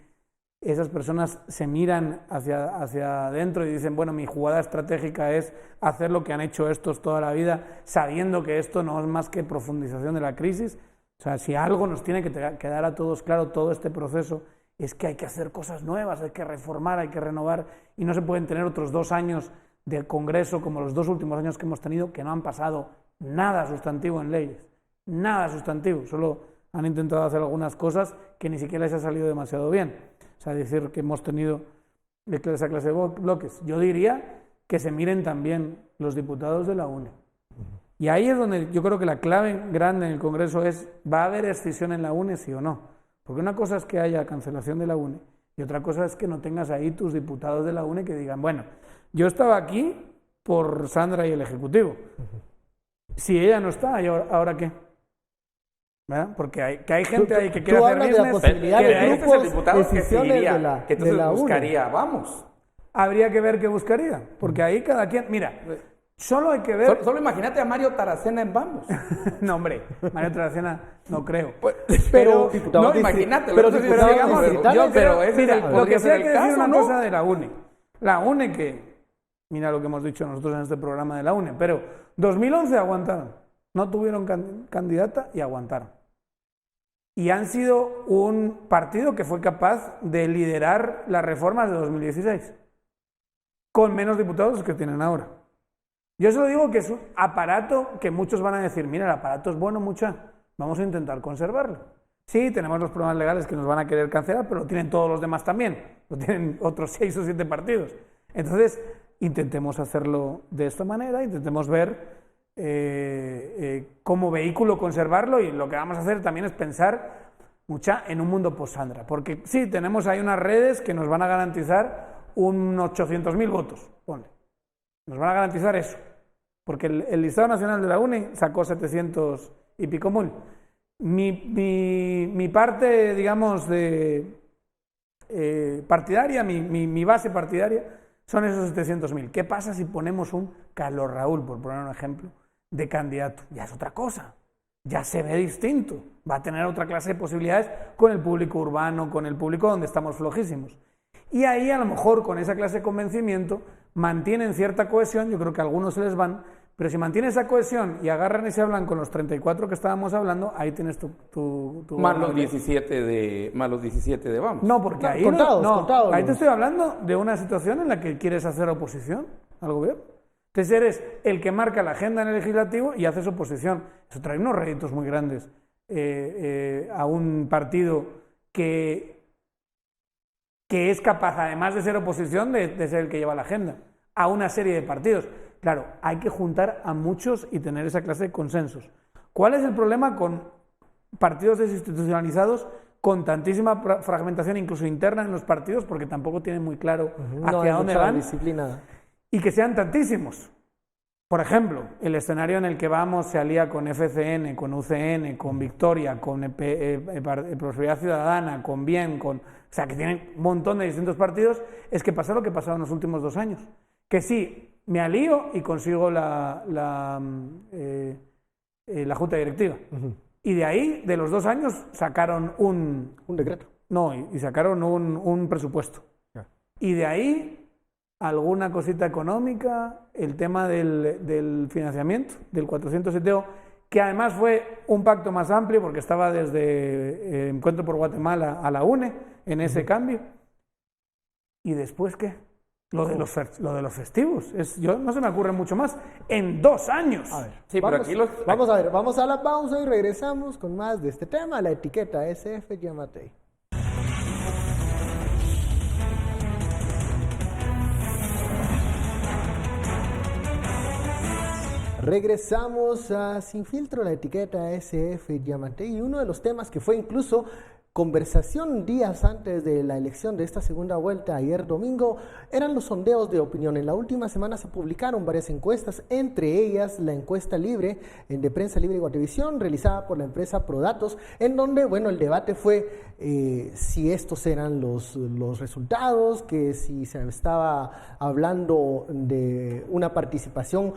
D: esas personas se miran hacia adentro y dicen, bueno, mi jugada estratégica es hacer lo que han hecho estos toda la vida, sabiendo que esto no es más que profundización de la crisis. O sea, si algo nos tiene que quedar a todos claro todo este proceso, es que hay que hacer cosas nuevas, hay que reformar, hay que renovar, y no se pueden tener otros 2 años de Congreso como los 2 últimos años que hemos tenido, que no han pasado nada sustantivo en leyes, nada sustantivo, solo han intentado hacer algunas cosas que ni siquiera les ha salido demasiado bien. O sea, decir que hemos tenido esa clase de bloques. Yo diría que se miren también los diputados de la UNE. Y ahí es donde yo creo que la clave grande en el Congreso es, ¿va a haber escisión en la UNE, sí o no? Porque una cosa es que haya cancelación de la UNE y otra cosa es que no tengas ahí tus diputados de la UNE que digan, bueno, yo estaba aquí por Sandra y el Ejecutivo. Si ella no está, ¿ahora qué? ¿Verdad? Porque hay gente ahí que quiere hacer business.
A: La posibilidad de grupos,
C: el diputado que entonces buscaría, vamos.
D: Habría que ver qué buscaría, porque ahí cada quien, mira, solo hay que ver.
C: Solo imagínate a Mario Taracena en Vamos.
D: No, hombre, Mario Taracena no creo.
C: Pero no, imagínate. Pero
D: digamos, lo que sí hay que decir una cosa de la UNE. La UNE que, mira lo que hemos dicho nosotros en este programa de la UNE, pero 2011 aguantaron. no tuvieron candidata y aguantaron. Y han sido un partido que fue capaz de liderar las reformas de 2016, con menos diputados que tienen ahora. Yo solo digo que es un aparato que muchos van a decir, mira, el aparato es bueno, vamos a intentar conservarlo. Sí, tenemos los problemas legales que nos van a querer cancelar, pero lo tienen todos los demás también, lo tienen otros 6 o 7 partidos. Entonces, intentemos hacerlo de esta manera, intentemos ver como vehículo conservarlo, y lo que vamos a hacer también es pensar en un mundo post-Sandra, porque sí, tenemos ahí unas redes que nos van a garantizar unos 800.000 votos, ponle. Nos van a garantizar eso, porque el listado nacional de la UNE sacó 700 y pico mil. Mi parte, digamos, partidaria, mi base partidaria, son esos 700.000. ¿Qué pasa si ponemos un Carlos Raúl, por poner un ejemplo, de candidato? Ya es otra cosa, ya se ve distinto, va a tener otra clase de posibilidades con el público urbano, con el público donde estamos flojísimos. Y ahí, a lo mejor, con esa clase de convencimiento, mantienen cierta cohesión. Yo creo que a algunos se les van, pero si mantiene esa cohesión y agarran y se hablan con los 34 que estábamos hablando, ahí tienes tu
C: más los 17 de Vamos.
D: No, porque ahí
A: contados.
D: Ahí te estoy hablando de una situación en la que quieres hacer oposición al gobierno. Entonces eres el que marca la agenda en el legislativo y haces oposición. Eso trae unos réditos muy grandes a un partido que es capaz, además de ser oposición, de ser el que lleva la agenda, a una serie de partidos. Claro, hay que juntar a muchos y tener esa clase de consensos. ¿Cuál es el problema con partidos desinstitucionalizados, con tantísima fragmentación incluso interna en los partidos, porque tampoco tienen muy claro hacia dónde van?
A: Disciplina.
D: Y que sean tantísimos. Por ejemplo, el escenario en el que Vamos se alía con FCN, con UCN, con Victoria, con Prosperidad Ciudadana, con Bien, o sea, que tienen un montón de distintos partidos, es que pasa lo que pasó en los últimos 2 años. Que sí, me alío y consigo la junta directiva. Y de ahí, de los 2 años, sacaron un
A: decreto.
D: No, y sacaron un presupuesto. Y de ahí, alguna cosita económica, el tema del financiamiento, del 407O, que además fue un pacto más amplio porque estaba desde Encuentro por Guatemala a la UNE en ese cambio. ¿Y después qué? Lo de los festivos. Yo no se me ocurre mucho más. En 2 años.
A: A ver,
C: sí,
A: vamos a ver, vamos a la pausa y regresamos con más de este tema, la etiqueta SF Yamatei. Regresamos a Sin Filtro, la etiqueta SF Yamatei, y uno de los temas que fue incluso conversación días antes de la elección de esta segunda vuelta, ayer domingo, eran los sondeos de opinión. En la última semana se publicaron varias encuestas, entre ellas la encuesta libre de Prensa Libre y Guatevisión, realizada por la empresa Prodatos, en donde, bueno, el debate fue si estos eran los resultados, que si se estaba hablando de una participación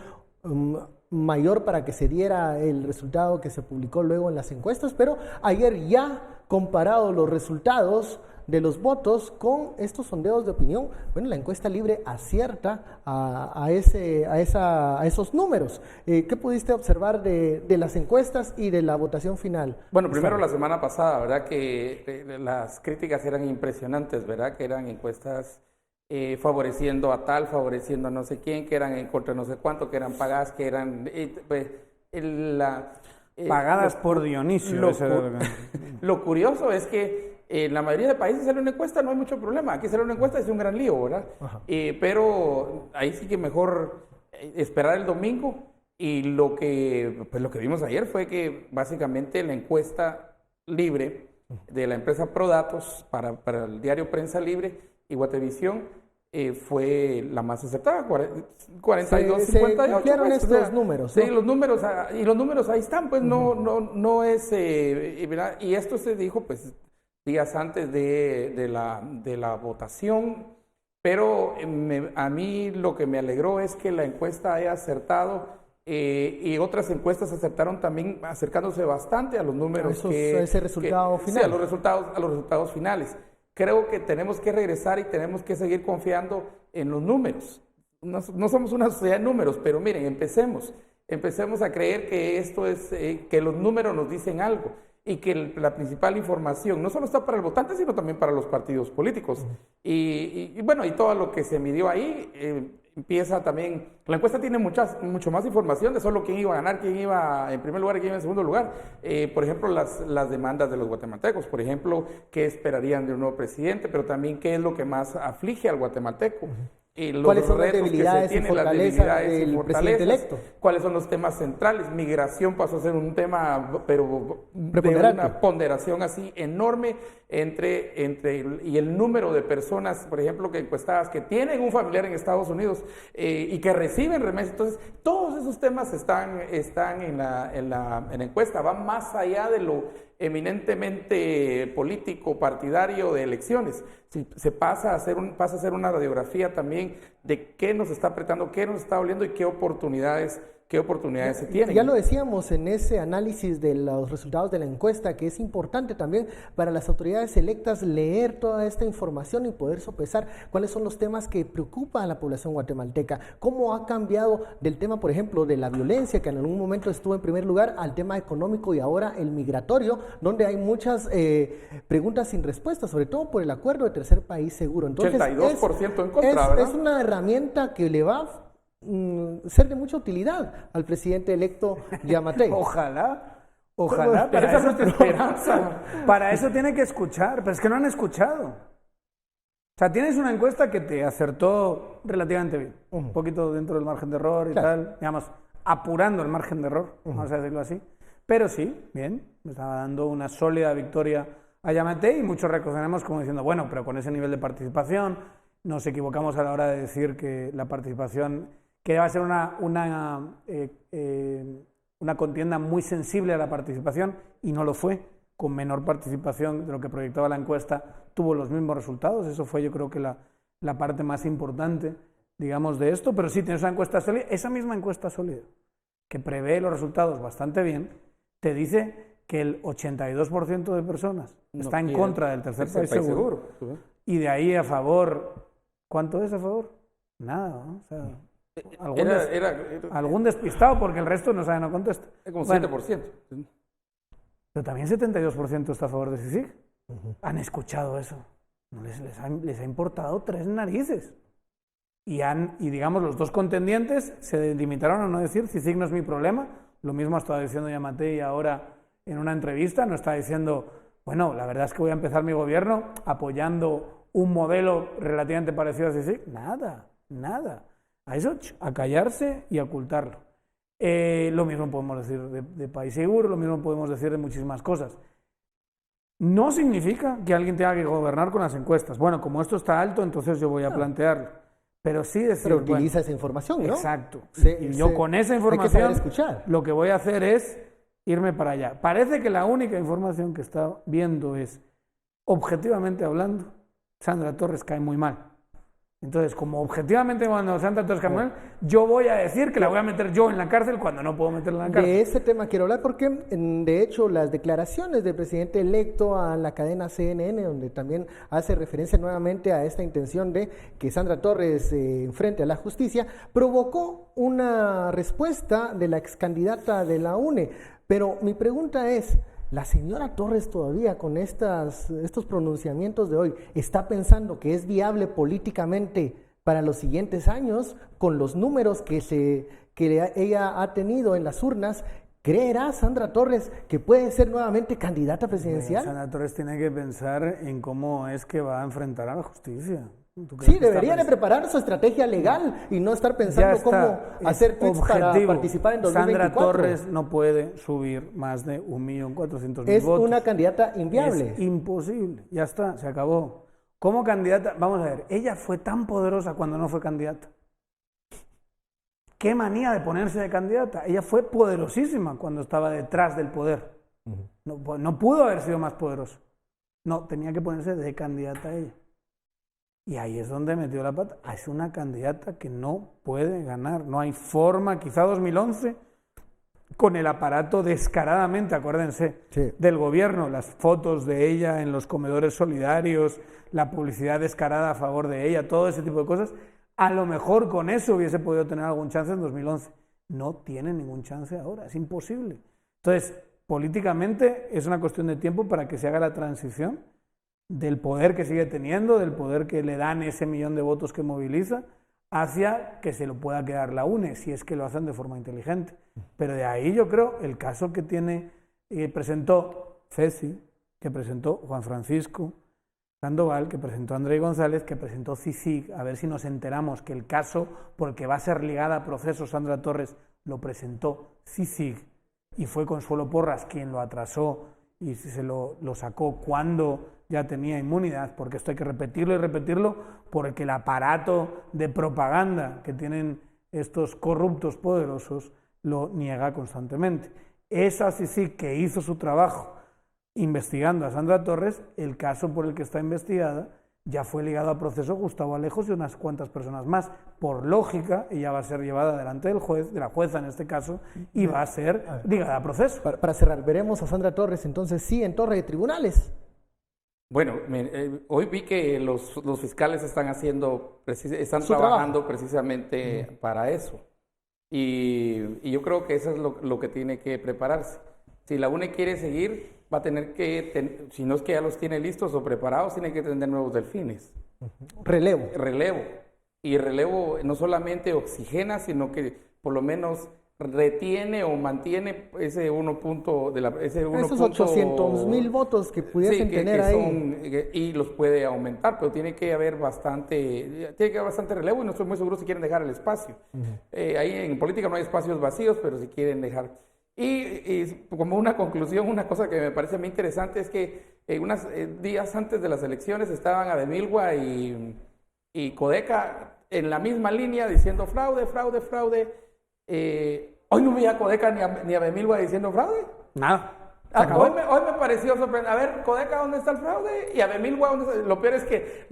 A: mayor para que se diera el resultado que se publicó luego en las encuestas, pero ayer ya comparado los resultados de los votos con estos sondeos de opinión, bueno, la encuesta libre acierta a esos números. ¿Qué pudiste observar de las encuestas y de la votación final?
C: Bueno, primero la semana pasada, ¿verdad? Que las críticas eran impresionantes, ¿verdad? Que eran encuestas favoreciendo a tal, favoreciendo a no sé quién, que eran en contra de no sé cuánto, que eran pagadas, que eran
D: pagadas por Dionisio.
C: Lo curioso es que en la mayoría de países sale una encuesta, no hay mucho problema. Aquí sale una encuesta es un gran lío, ¿verdad? Pero ahí sí que mejor esperar el domingo. Y lo que vimos ayer fue que básicamente la encuesta libre de la empresa Prodatos para el diario Prensa Libre y Guatevisión fue la más acertada, 42, 58.
A: Se cumplieron estos números, ¿no?
C: Sí, los números ahí están, pues no es, ¿verdad? Y esto se dijo pues días antes de la votación, pero a mí lo que me alegró es que la encuesta haya acertado y otras encuestas acertaron también acercándose bastante a los números
A: ese resultado final.
C: Sí, a los resultados finales. Creo que tenemos que regresar y tenemos que seguir confiando en los números. No somos una sociedad de números, pero miren, empecemos. empecemos a creer que esto es, que los números nos dicen algo y que la principal información no solo está para el votante, sino también para los partidos políticos. Y bueno, y todo lo que se midió ahí empieza también, la encuesta tiene mucho más información de solo quién iba a ganar, quién iba en primer lugar y quién iba en segundo lugar. Por ejemplo, las demandas de los guatemaltecos, por ejemplo, qué esperarían de un nuevo presidente, pero también qué es lo que más aflige al guatemalteco. Y los
A: ¿Cuáles son las
C: retos que se
A: debilidades y
C: tienen, las
A: fortalezas
C: debilidades y
A: del
C: fortalezas,
A: presidente electo?
C: cuáles son los temas centrales. Migración pasó a ser un tema, pero de
A: Preponderante.
C: una ponderación así enorme y el número de personas, por ejemplo, que encuestadas que tienen un familiar en Estados Unidos y que reciben remesas. Entonces, todos esos temas están en la encuesta, van más allá de lo eminentemente político, partidario de elecciones. Se pasa a hacer una radiografía también de qué nos está apretando, qué nos está doliendo y qué oportunidades se tienen.
A: Ya lo decíamos en ese análisis de los resultados de la encuesta, que es importante también para las autoridades electas leer toda esta información y poder sopesar cuáles son los temas que preocupan a la población guatemalteca, cómo ha cambiado del tema, por ejemplo, de la violencia, que en algún momento estuvo en primer lugar, al tema económico y ahora el migratorio, donde hay muchas preguntas sin respuesta, sobre todo por el acuerdo de tercer país seguro. Entonces,
C: 82% en contra, ¿verdad?
A: es una herramienta que le va a ser de mucha utilidad al presidente electo Yamatei.
D: Ojalá.
C: Pero
D: Para
C: esa es
D: eso,
C: nuestra esperanza.
D: para eso tiene que escuchar, pero es que no han escuchado. O sea, tienes una encuesta que te acertó relativamente bien, un poquito dentro del margen de error y tal, digamos, apurando el margen de error, vamos a decirlo así. Pero sí, bien, me estaba dando una sólida victoria a Yamatei y muchos reconocemos como diciendo, bueno, pero con ese nivel de participación nos equivocamos a la hora de decir que la participación, que va a ser una contienda muy sensible a la participación, y no lo fue. Con menor participación de lo que proyectaba la encuesta, tuvo los mismos resultados. Eso fue, yo creo que la parte más importante, digamos, de esto. Pero sí, tienes una encuesta sólida, esa misma encuesta sólida, que prevé los resultados bastante bien, te dice que el 82% de personas está en contra del tercer país seguro. Y de ahí a favor, ¿cuánto es a favor? Nada, ¿no? O sea, algún despistado, porque el resto no contesta.
C: Como
D: Bueno,
C: 7%.
D: pero también 72% está a favor de CICIG. Han escuchado eso. No les ha importado tres narices. Y digamos, los dos contendientes se limitaron a no decir CICIG no es mi problema. Lo mismo estaba diciendo Yamatei ahora en una entrevista. No está diciendo, bueno, la verdad es que voy a empezar mi gobierno apoyando un modelo relativamente parecido a CICIG. Nada. A eso, a callarse y a ocultarlo. Lo mismo podemos decir de País Seguro, lo mismo podemos decir de muchísimas cosas. No significa que alguien tenga que gobernar con las encuestas. Bueno, como esto está alto, entonces yo voy a plantearlo. Pero sí decir,
A: Pero utiliza esa información, ¿no?
D: Exacto. Y yo con esa información lo que voy a hacer es irme para allá. Parece que la única información que está viendo es, objetivamente hablando, Sandra Torres cae muy mal. Entonces, como objetivamente cuando Sandra Torres cae muy mal, yo voy a decir que la voy a meter yo en la cárcel cuando no puedo meterla en la cárcel.
A: De ese tema quiero hablar porque, de hecho, las declaraciones del presidente electo a la cadena CNN, donde también hace referencia nuevamente a esta intención de que Sandra Torres enfrente a la justicia, provocó una respuesta de la excandidata de la UNE. Pero mi pregunta es, ¿la señora Torres todavía con estos pronunciamientos de hoy está pensando que es viable políticamente para los siguientes años con los números que ella ha tenido en las urnas? ¿Creerá Sandra Torres que puede ser nuevamente candidata presidencial?
D: Sandra Torres tiene que pensar en cómo es que va a enfrentar a la justicia.
A: Sí, debería de preparar su estrategia legal y no estar pensando cómo hacer tweets para participar en 2024.
D: Sandra Torres no puede subir más de 1.400.000 votos.
A: Es una candidata inviable.
D: Es imposible. Ya está, se acabó. Como candidata, vamos a ver, ella fue tan poderosa cuando no fue candidata. Qué manía de ponerse de candidata. Ella fue poderosísima cuando estaba detrás del poder. No pudo haber sido más poderosa. No, tenía que ponerse de candidata ella. Y ahí es donde metió la pata. Es una candidata que no puede ganar. No hay forma. Quizá 2011, con el aparato descaradamente, acuérdense, del gobierno, las fotos de ella en los comedores solidarios, la publicidad descarada a favor de ella, todo ese tipo de cosas, a lo mejor con eso hubiese podido tener algún chance en 2011. no tiene ningún chance ahora, es imposible. Entonces, políticamente es una cuestión de tiempo para que se haga la transición del poder que sigue teniendo, del poder que le dan ese 1 millón de votos que moviliza, hacia que se lo pueda quedar la UNE, si es que lo hacen de forma inteligente. Pero de ahí yo creo el caso que presentó Ceci, que presentó Juan Francisco Sandoval, que presentó Andrei González, que presentó CICIG, a ver si nos enteramos que el caso, porque va a ser ligada a proceso Sandra Torres, lo presentó CICIG, y fue Consuelo Porras quien lo atrasó y se lo sacó cuando ya tenía inmunidad, porque esto hay que repetirlo y repetirlo, porque el aparato de propaganda que tienen estos corruptos poderosos lo niega constantemente. Esa CICIG que hizo su trabajo investigando a Sandra Torres, el caso por el que está investigada ya fue ligado a proceso Gustavo Alejos y unas cuantas personas más. Por lógica, ella va a ser llevada delante del juez, de la jueza en este caso, y va a ser ligada a proceso.
A: Para cerrar, veremos a Sandra Torres entonces sí en torre de tribunales.
C: Bueno, hoy vi que los fiscales están trabajando precisamente para eso. Y yo creo que eso es lo que tiene que prepararse. Si la UNE quiere seguir, va a tener que, si no es que ya los tiene listos o preparados, tiene que tener nuevos delfines.
A: Relevo.
C: Y relevo no solamente oxigena, sino que por lo menos retiene o mantiene ese 1 punto de
A: esos 800,000 votos que pudiesen tener ahí.
C: Y los puede aumentar, pero tiene que haber bastante relevo y no estoy muy seguro si quieren dejar el espacio. Ahí en política no hay espacios vacíos, pero si quieren dejar. Y como una conclusión, una cosa que me parece a mí interesante es que unos días antes de las elecciones estaban Abemilua y Codeca en la misma línea diciendo fraude. Hoy no vi a Codeca ni a Abemilua diciendo fraude.
D: Nada.
C: Hoy me pareció sorprendente. A ver, Codeca, ¿dónde está el fraude? Y Abemilua, ¿dónde está? Lo peor es que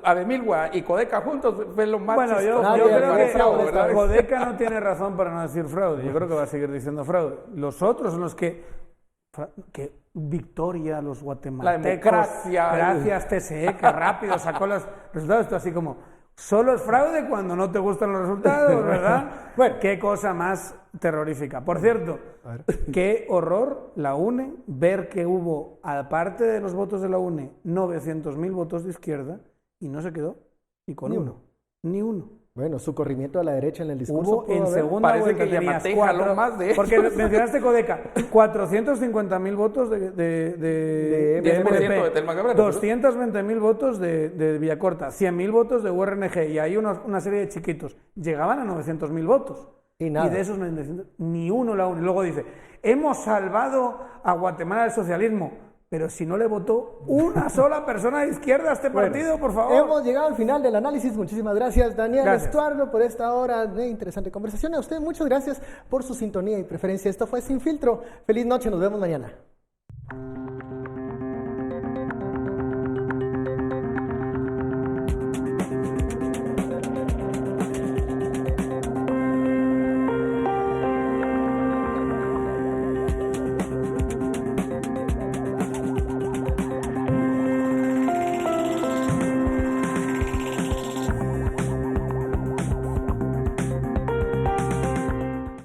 C: Abemilua y Codeca juntos fue lo más
D: Bueno, yo
C: chistoso.
D: creo que
C: fraude,
D: Codeca no tiene razón para no decir fraude. Yo creo que va a seguir diciendo fraude. Los otros son los que victoria, los guatemaltecos.
C: La democracia.
D: Gracias, TSE, que rápido sacó los resultados. Esto así como, solo es fraude cuando no te gustan los resultados, ¿verdad? Bueno, qué cosa más terrorífica. Por cierto, qué horror la UNE, ver que hubo, aparte de los votos de la UNE, 900,000 votos de izquierda y no se quedó ni con ni uno.
A: Bueno, su corrimiento a la derecha en el discurso.
D: Hubo en segunda
C: Parece
D: vuelta
C: que
D: tenías
C: Yamatei jaló más de
D: porque mencionaste Codeca, 450,000 votos de
C: MLP, de Telma Cabrera,
D: 220,000 votos de Villacorta, 100,000 votos de URNG y hay una serie de chiquitos. Llegaban a 900,000 votos. Y de esos 900, ni uno la UNE. Luego dice, hemos salvado a Guatemala del socialismo. Pero si no le votó una sola persona de izquierda a este partido, por favor.
A: Hemos llegado al final del análisis. Muchísimas gracias, Daniel Estuardo, por esta hora de interesante conversación. A usted muchas gracias por su sintonía y preferencia. Esto fue Sin Filtro. Feliz noche, nos vemos mañana.